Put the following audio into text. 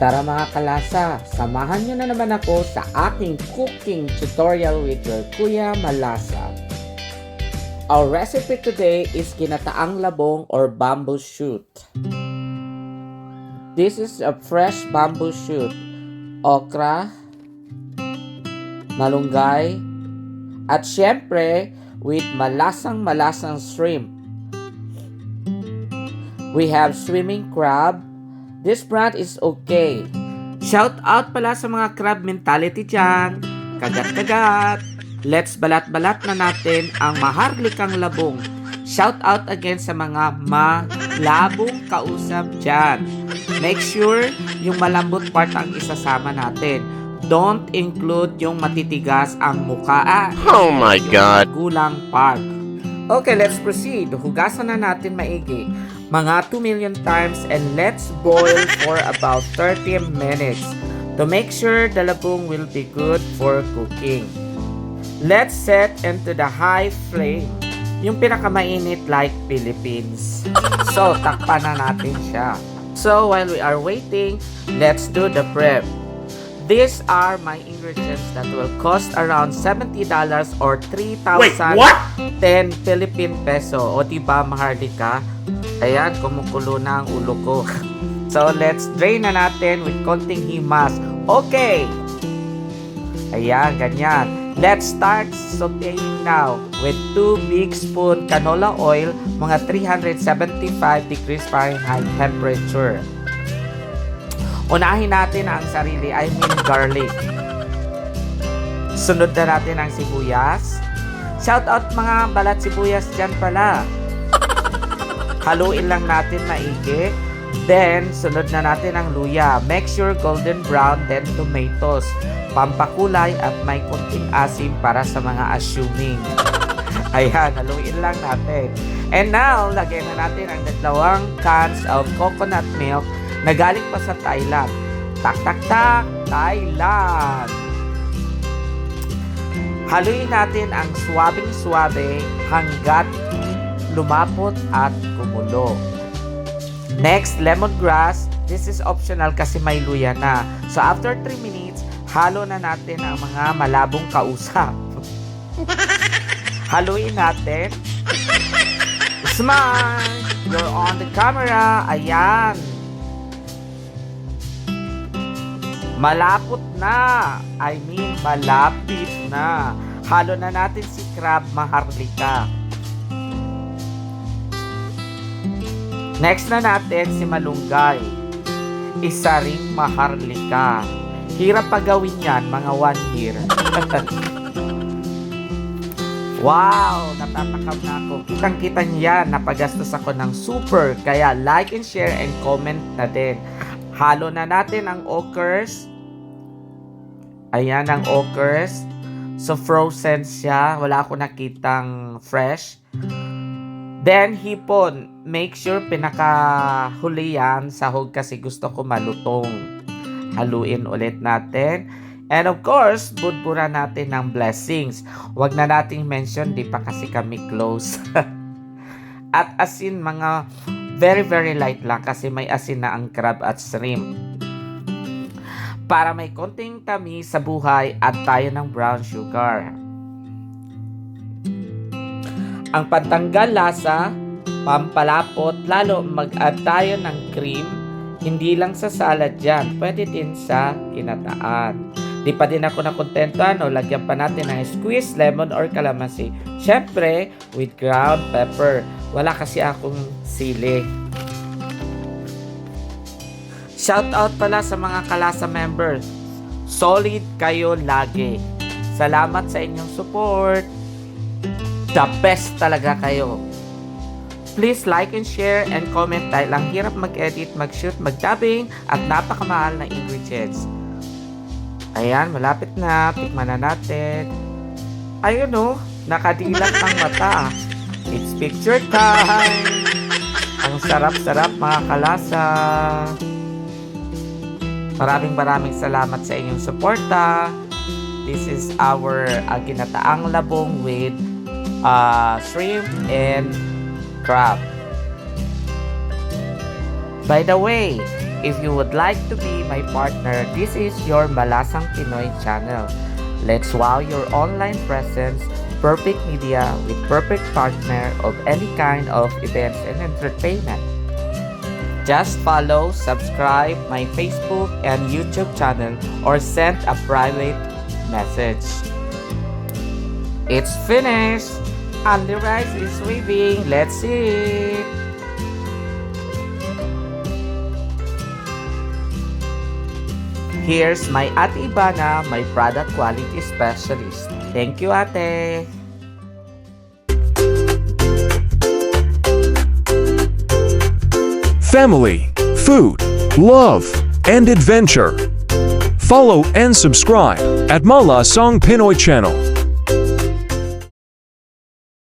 Tara mga kalasa, samahan nyo na naman ako sa aking cooking tutorial with your Kuya Malasa. Our recipe today is ginataang labong or bamboo shoot. This is a fresh bamboo shoot, okra, malunggay, at syempre with malasang shrimp. We have swimming crab. This brand is okay. Shout out pala sa mga crab mentality dyan. Kagat-kagat. Let's balat-balat na natin ang maharlikang labong. Shout out again sa mga malabong kausap dyan. Make sure yung malambot part ang isasama natin. Don't include yung matitigas ang mukha. Oh my God! Gulang part. Okay, let's proceed. Hugasan na natin maigi. Mga 2 million times and let's boil for about 30 minutes to make sure the labong will be good for cooking. Let's set into the high flame, yung pinakamainit like Philippines. So, takpan na natin siya. So, while we are waiting, let's do the prep. These are my ingredients that will cost around $70 or 3,010 Philippine peso. O diba, maharlika? Ayan, kumukulo na ang ulo ko. So, let's drain na natin with konting himas. Okay! Ayan, ganyan. Let's start sauteing now with 2 big spoon canola oil, mga 375 degrees Fahrenheit temperature. Unahin natin ang sarili, I mean garlic. Sunod na natin ang sibuyas. Shout out mga balat sibuyas dyan pala. Haluin lang natin maigi. Then, sunod na natin ang luya. Make sure golden brown, then tomatoes. Pampakulay at may kunting asim para sa mga assuming. Ayan, haluin lang natin. And now, lagyan na natin ang 2 cans of coconut milk na galing pa sa Thailand. Tak, tak, tak, Thailand! Haluin natin ang swabing-swabe hanggat lumapot at kumulo. Next, lemongrass. This is optional kasi may luya na. So, after 3 minutes, halo na natin ang mga malabong kausap. Haluin natin. Smile! You're on the camera. Ayan. Malapot na. I mean, malapit na. Halo na natin si crab maharlika. Next na natin si malunggay. Isa ring maharlika. Hirap pa gawin yan, mga 1 year. Wow! Natatakam na ako. Kitang-kita niyan, napagastos ako ng super. Kaya like and share and comment na din. Halo na natin ang okras. Ayan ang okras. So frozen siya. Wala ako nakitang fresh. Then, hipon. Make sure pinakahuli yan. Sahog kasi gusto ko malutong. Haluin ulit natin. And of course, budbura natin ng blessings. Huwag na nating mention, di pa kasi kami close. At asin, mga very light lang kasi may asin na ang crab at shrimp. Para may konting tamis sa buhay at tayo ng brown sugar. Ang pantanggal lasa, pampalapot, lalo mag-add tayo ng cream, hindi lang sa salad yan, pwede din sa ginataan. Di pa din ako nakontentuhan, lagyan pa natin ng squeezed lemon or kalamansi. Syempre, with ground pepper. Wala kasi akong sili. Shout out pala sa mga Kalasa members. Solid kayo lagi. Salamat sa inyong support. The best talaga kayo. Please like and share and comment dahil ang hirap mag-edit, mag-shoot, mag-dubbing at napakamahal na ingredients. Ayan, malapit na. Tikman na natin. Ayun nakadilat ang mata. It's picture time. Ang sarap-sarap mga Kalasa. Maraming salamat sa inyong suporta. This is our ginataang labong with shrimp and crab. By the way, If you would like to be my partner, this is your Malasang Pinoy channel. Let's wow your online presence, perfect media with perfect partner of any kind of events and entertainment. Just follow, subscribe my Facebook and YouTube channel or send a private message. It's finished! And the rice is waving. Let's eat! Here's my Ate Ivana, my product quality specialist. Thank you, Ate! Family, food, love, and adventure. Follow and subscribe at Malasang Pinoy channel.